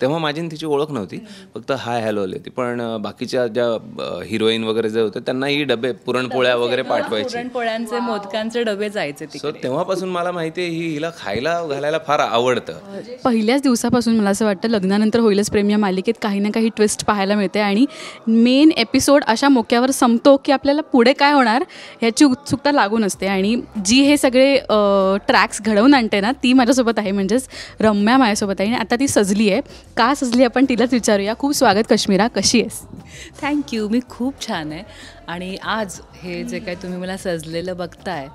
तेव्हा माझी आणि तिची ओळख नव्हती, फक्त हाय हॅलो आली होती. पण बाकीच्या ज्या हिरोईन वगैरे जे होते त्यांनाही डबे पुरणपोळ्या वगैरे पाठवायचे. पुरणपोळ्यांचे मोदकांचे डबे जायचे सो तिकडे. तेव्हापासून मला माहिती आहे हिला खायला घालायला फार आवडतं. पहिल्याच दिवसापासून मला असं वाटतं लग्नानंतर होईलच प्रेम या मालिकेत काही ना काही ट्विस्ट पाहायला मिळते आणि मेन एपिसोड अशा मोक्यावर संपतो की आपल्याला पुढे काय होणार ह्याची उत्सुकता लागून असते. आणि जी हे सगळे ट्रॅक्स घडवून आणते ना ती माझ्यासोबत आहे, म्हणजेच रम्या माझ्यासोबत आहे. आणि आता ती सजली आहे. का सजली आपण तिलाच विचारूया. खूप स्वागत कश्मीरा, कशी आहेस? थँक्यू, मी खूप छान आहे. आणि आज हे जे काही तुम्ही मला सजलेलं बघताय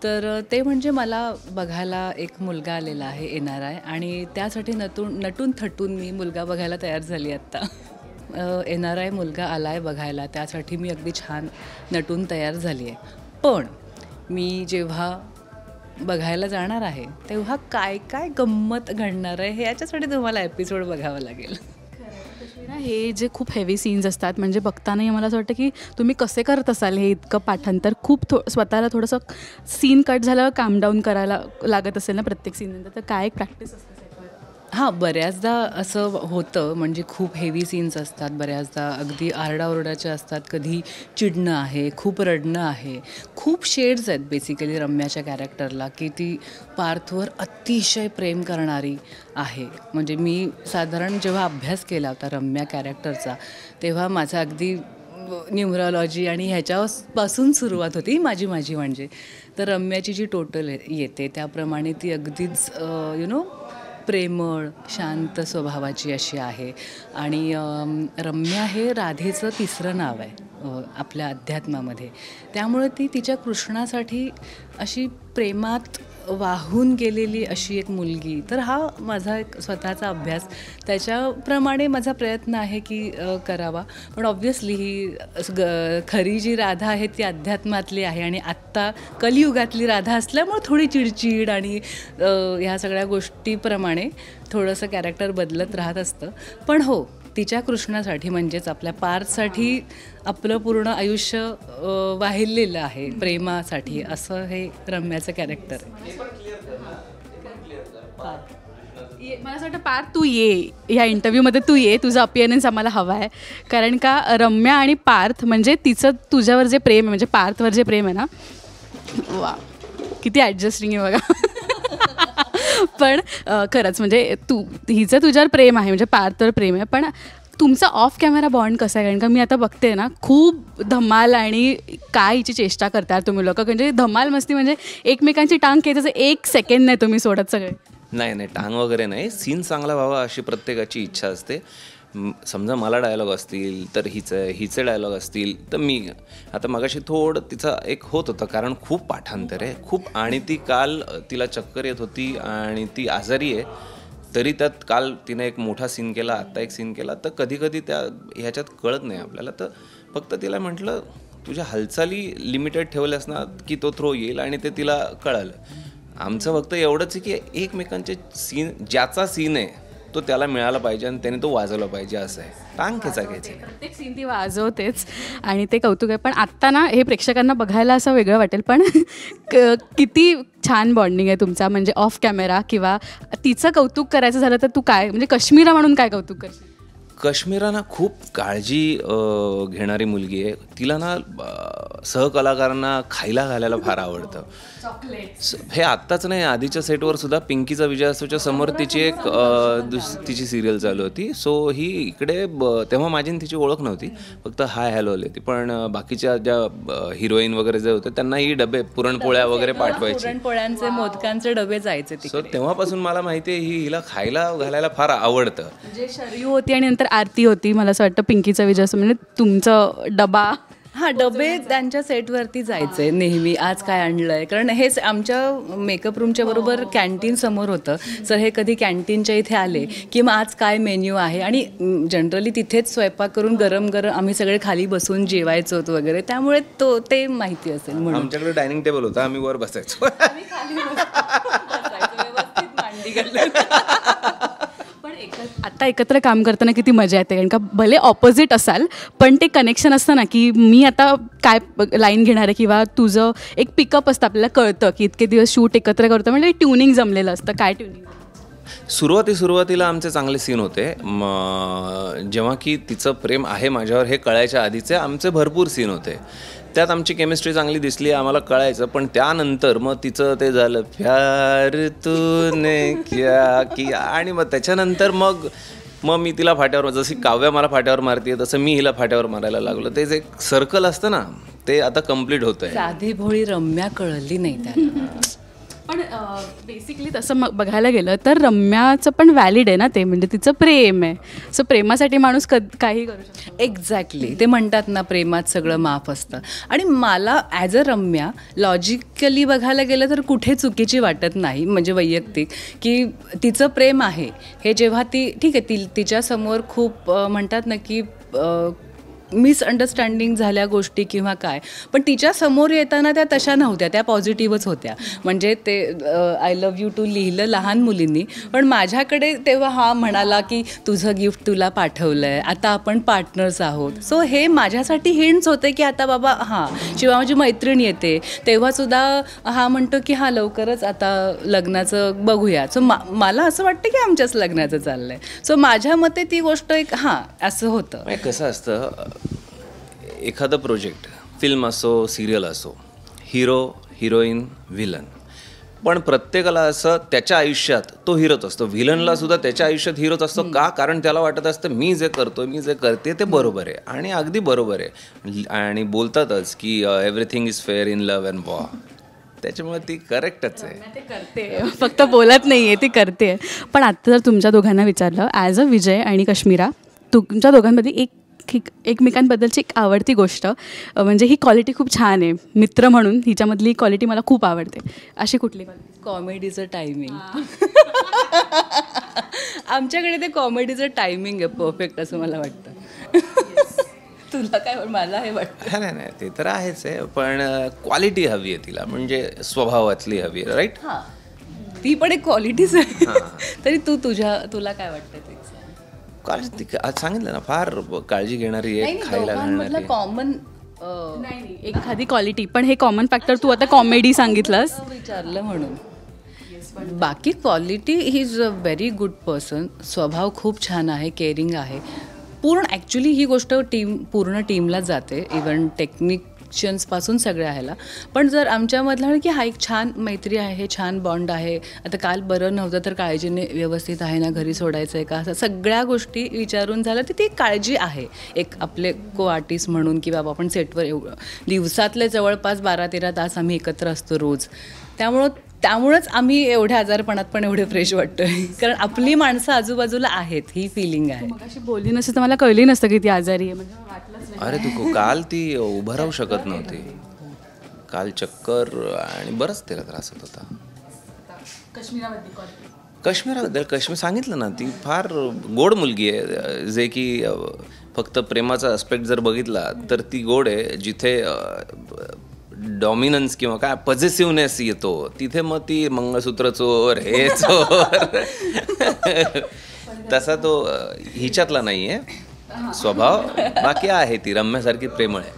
तर ते म्हणजे मला बघायला एक मुलगा आलेला आहे, येणार आहे. आणि त्यासाठी नटून थटून मी मुलगा बघायला तयार झाली आत्ता. येणार आहे मुलगा आला आहे बघायला, त्यासाठी मी अगदी छान नटून तयार झाली आहे. पण मी जेव्हा बघायला जाणार आहे तेव्हा काय काय गंमत घडणार आहे हे याच्यासाठी तुम्हाला एपिसोड बघावा लागेल. हे जे खूप हेवी सीन्स असतात म्हणजे बघतानाही मला असं वाटतं की तुम्ही कसे करत असाल हे इतकं पाठांतर. खूप स्वतःला थोडंसं सीन कट झाल्यावर काम डाऊन करायला लागत असेल ना प्रत्येक सीननंतर, तर काय एक प्रॅक्टिस असते? हां, बऱ्याचदा असं होतं, म्हणजे खूप हेवी सीन्स असतात, बऱ्याचदा अगदी आरडाओरडाचे असतात, कधी चिडणं आहे, खूप रडणं आहे, खूप शेड्स आहेत बेसिकली रम्याच्या कॅरेक्टरला, की ती पार्थवर अतिशय प्रेम करणारी आहे. म्हणजे मी साधारण जेव्हा अभ्यास केला होता रम्या कॅरेक्टरचा तेव्हा माझा अगदी न्यूमरॉलॉजी आणि ह्याच्यापासून सुरुवात होती माझी म्हणजे. तर रम्याची जी टोटल येते त्याप्रमाणे ती अगदीच प्रेमळ शांत स्वभावाची अशी आहे. आणि रम्या हे राधेचं तिसरं नाव आहे आपल्या अध्यात्मामध्ये. त्यामुळे ती तिच्या कृष्णासाठी अशी प्रेमात वाहून गेलेली अशी एक मुलगी. तर हा माझा एक स्वतःचा अभ्यास, त्याच्याप्रमाणे माझा प्रयत्न आहे की करावा. पण ऑब्व्हियसली ही खरी जी राधा आहे ती अध्यात्मातली आहे आणि आत्ता कलियुगातली राधा असल्यामुळे थोडी चिडचिड आणि ह्या सगळ्या गोष्टीप्रमाणे थोडंसं कॅरेक्टर बदलत राहत असतं. पण हो, तिच्या कृष्णासाठी म्हणजेच आपल्या पार्थसाठी आपलं पूर्ण आयुष्य वाहिलेलं आहे प्रेमासाठी, असं हे रम्याचं कॅरेक्टर आहे. मला असं वाटतं पार्थ तू ये ह्या इंटरव्ह्यूमध्ये, तू ये, तुझं अपिअरन्स आम्हाला हवा आहे. कारण का रम्या आणि पार्थ म्हणजे तिचं तुझ्यावर जे प्रेम आहे, म्हणजे पार्थवर जे प्रेम आहे ना, वा किती ॲडजस्टिंग आहे बघा. पण खरंच म्हणजे हिचं तुझ्यावर प्रेम आहे, म्हणजे पार्थवर प्रेम आहे. पण तुमचा ऑफ कॅमेरा बॉन्ड कसा आहे? कारण का मी आता बघते ना खूप धमाल आणि काय हिची चेष्टा करतात तुम्ही लोक. म्हणजे धमाल मस्ती म्हणजे एकमेकांची टांग खेचायचं एक सेकंड नाही तुम्ही सोडत सगळे. नाही टांग वगैरे नाही, सीन चांगला व्हावा अशी प्रत्येकाची इच्छा असते. समजा मला डायलॉग असतील तर हिचे डायलॉग असतील तर मी आता मगाशी थोडं तिचा एक होत होतं, कारण खूप पाठांतर आहे खूप. आणि ती काल तिला चक्कर येत होती आणि ती आजारी आहे, तरी त्यात काल तिने एक मोठा सीन केला, आत्ता एक सीन केला. तर कधी त्या ह्याच्यात कळत नाही आपल्याला. तर फक्त तिला म्हटलं तुझ्या हालचाली लिमिटेड ठेवल्यास ना की तो थ्रो येईल, आणि ते तिला कळालं. आमचं फक्त एवढंच आहे की एकमेकांचे सीन, ज्याचा सीन आहे तो त्याला मिळाला पाहिजे आणि त्याने तो वाजवला पाहिजे, असं आहे. टांग खेचायचे प्रत्येक सीन ती वाजवतेच आणि ते कौतुक आहे. पण आत्ता ना हे प्रेक्षकांना बघायला असं वेगळं वाटेल, पण किती छान बॉन्डिंग आहे तुमचा, म्हणजे ऑफ कॅमेरा. किंवा तिचं कौतुक करायचं झालं तर तू काय, म्हणजे कश्मीरा म्हणून काय कौतुक करशील? कश्मीरा ना खूप काळजी घेणारी मुलगी आहे. तिला ना सहकलाकारांना खायला घालायला फार आवडतं. हे आत्ताच नाही, आधीच्या सेटवर सुद्धा पिंकीचा विजय असोच्या समोर तिची एक तिची सिरियल चालू होती. सो ही इकडे तेव्हा माझी आणि तिची ओळख नव्हती, फक्त हाय हॅलो आली होती. पण बाकीच्या ज्या हिरोईन वगैरे जे होते त्यांनाही डबे पुरणपोळ्या वगैरे पाठवायचे. पुरणपोळ्यांचे मोदकांचे डबे जायचे तिकडे. सो तेव्हापासून मला माहिती आहे हिला खायला घालायला फार आवडतं. म्हणजे शरयू होती आणि नंतर आरती होती. मला असं वाटतं पिंकीचा विजय असं म्हणजे तुमचं डबा. हां, डबे त्यांच्या सेटवरती जायचे नेहमी. आज काय आणलं आहे, कारण हेच आमच्या मेकअप रूमच्या बरोबर कॅन्टीन समोर होतं. सर हे कधी कॅन्टीनच्या इथे आले की मग आज काय मेन्यू आहे, आणि जनरली तिथेच स्वयंपाक करून गरम गरम आम्ही सगळे खाली बसून जेवायचो होतो वगैरे. त्यामुळे ते माहिती असेल म्हणून. आमच्याकडे डायनिंग टेबल होता, आम्ही वर बसायचो. आता एकत्र काम करताना किती मजा येते, कारण का भले ऑपोजिट असाल पण ते कनेक्शन असतं ना की मी आता काय लाईन घेणार आहे, किंवा तुझं एक पिकअप असतं, आपल्याला कळतं की इतके दिवस शूट एकत्र करतो म्हणजे ट्युनिंग जमलेलं असतं. काय ट्युनिंग? सुरुवातीला आमचे चांगले सीन होते. जेव्हा की तिचं प्रेम आहे माझ्यावर हे कळायच्या आधीचे आमचे भरपूर सीन होते. त्यात आमची केमिस्ट्री चांगली दिसली, आम्हाला कळायचं. पण त्यानंतर मग तिचं ते झालं प्यार तूने क्या किया, आणि मग त्याच्यानंतर मग मी तिला फाट्यावर, जशी काव्या मला फाट्यावर मारते तसं मी हिला फाट्यावर मारायला लागलो. तेच एक सर्कल असतं ना, ते आता कम्प्लीट होतं आहे. साधी भोळी रम्या कळली नाही त्याला. पण बेसिकली तसं मग बघायला गेलं तर रम्याचं पण व्हॅलिड आहे ना ते, म्हणजे तिचं प्रेम आहे. सो प्रेमासाठी माणूस काही करू शकतो. एक्झॅक्टली, ते म्हणतात ना प्रेमात सगळं माफ असतं. आणि मला ॲज अ रम्या लॉजिकली बघायला गेलं तर कुठे चुकीची वाटत नाही, म्हणजे वैयक्तिक, की तिचं प्रेम आहे हे जेव्हा ती ठीक आहे तिच्यासमोर खूप म्हणतात ना की मिसअंडरस्टँडिंग झाल्या गोष्टी किंवा काय, पण तिच्या समोर येताना त्या तशा नव्हत्या, त्या पॉझिटिव्हच होत्या. म्हणजे ते आय लव्ह यू टू लिहिलं लहान मुलींनी, पण माझ्याकडे तेव्हा हा म्हणाला की तुझं गिफ्ट तुला पाठवलं आहे, आता आपण पार्टनर्स आहोत. सो हे माझ्यासाठी हिंट्स होते की आता बाबा हां, शिवाय माझी मैत्रीण येते तेव्हासुद्धा हा म्हणतो की हां लवकरच आता लग्नाचं बघूया. सो मला असं वाटतं की आमच्याच लग्नाचं चाललं आहे. सो माझ्या मते ती गोष्ट एक हां असं होतं. कसं असतं, एखादं प्रोजेक्ट, फिल्म असो सिरियल असो, हिरो हिरोईन व्हिलन, पण प्रत्येकाला असं त्याच्या आयुष्यात तो हिरोच असतो. व्हिलनला सुद्धा त्याच्या आयुष्यात हिरोच असतो. का? कारण त्याला वाटत असतं मी जे करतो, मी जे करते ते बरोबर आहे, आणि अगदी बरोबर आहे. आणि बोलतातच की everything is fair in love and war, त्याच्यामुळे ती करेक्टच आहे. ते करते, फक्त बोलत नाही आहे, ती करते. पण आता जर तुमच्या दोघांना विचारलं ॲज अ विजय आणि कश्मीरा, तुमच्या दोघांमध्ये एकमेकांबद्दलची एक आवडती गोष्ट, म्हणजे ही क्वालिटी खूप छान आहे मित्र म्हणून, हिच्यामधली क्वालिटी मला खूप आवडते, अशी कुठली? कॉमेडीचं टायमिंग. आमच्याकडे ते कॉमेडीचं टायमिंग आहे परफेक्ट असं मला वाटतं. तुला काय? मला हे वाटतं. नाही ते तर आहेच आहे, पण क्वालिटी हवी आहे तिला, म्हणजे स्वभावातली हवी आहे. राईट? हां, ती पण एक क्वालिटीच आहे. तरी तुला काय वाटतं? काळजी, आज सांगितलं ना, फार काळजी घेणारी आहे, खायला घालणारी. कॉमन नाही एखादी क्वालिटी, पण हे कॉमन फॅक्टर तू आता कॉमेडी सांगितलंस विचारलं म्हणून. बाकी quality he is a very good person. स्वभाव खूप छान आहे, केअरिंग आहे. ॲक्च्युली ही गोष्ट पूर्ण टीमलाच जाते, इवन टेक्निशियन्सपासून सगळ्या ह्याला. पण जर आमच्यामधलं की हा एक छान मैत्री आहे, छान बॉन्ड आहे, आता काल बरं नव्हतं तर काळजीने व्यवस्थित आहे ना, घरी सोडायचं आहे का, असं सगळ्या गोष्टी विचारून झालं तर ती काळजी आहे एक आपले को आर्टिस्ट म्हणून, की बाबा आपण सेटवर दिवसातले जवळपास 12-13 तास आम्ही एकत्र असतो रोज. त्यामुळंच आम्ही एवढ्या आजारपणात पण एवढे फ्रेश वाटतोय, कारण आपली माणसं आजूबाजूला आहेत, ही फिलिंग आहे. अशी बोलली नसते तर मला कळली नसतं की ती आजारी आहे, म्हणजे वाटलंच. अरे तू काल ती उभं राहू शकत नव्हती, काल चक्कर आणि बरंच तिला त्रास होत होता. काश्मीर सांगितलं ना, ती फार गोड मुलगी आहे, जे की फक्त प्रेमाचा आस्पेक्ट जर बघितला तर ती गोड आहे. जिथे डॉमिनन्स किंवा काय पॉझिटिव्हनेस येतो तिथे मग ती मंगळसूत्र चोर, हे चोर, तसा तो हिच्यातला नाही आहे स्वभाव. बाकी आहे ती रम्यासारखी प्रेमळ आहे.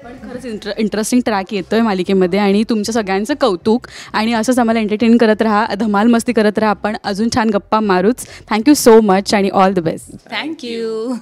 पण खरंच इंटरेस्टिंग ट्रॅक येतोय मालिकेमध्ये, आणि तुमच्या सगळ्यांचं कौतुक, आणि असंच आम्हाला एंटरटेन करत राहा, धमाल मस्ती करत राहा, आपण अजून छान गप्पा मारूच. थँक्यू सो मच आणि ऑल द बेस्ट. थँक्यू.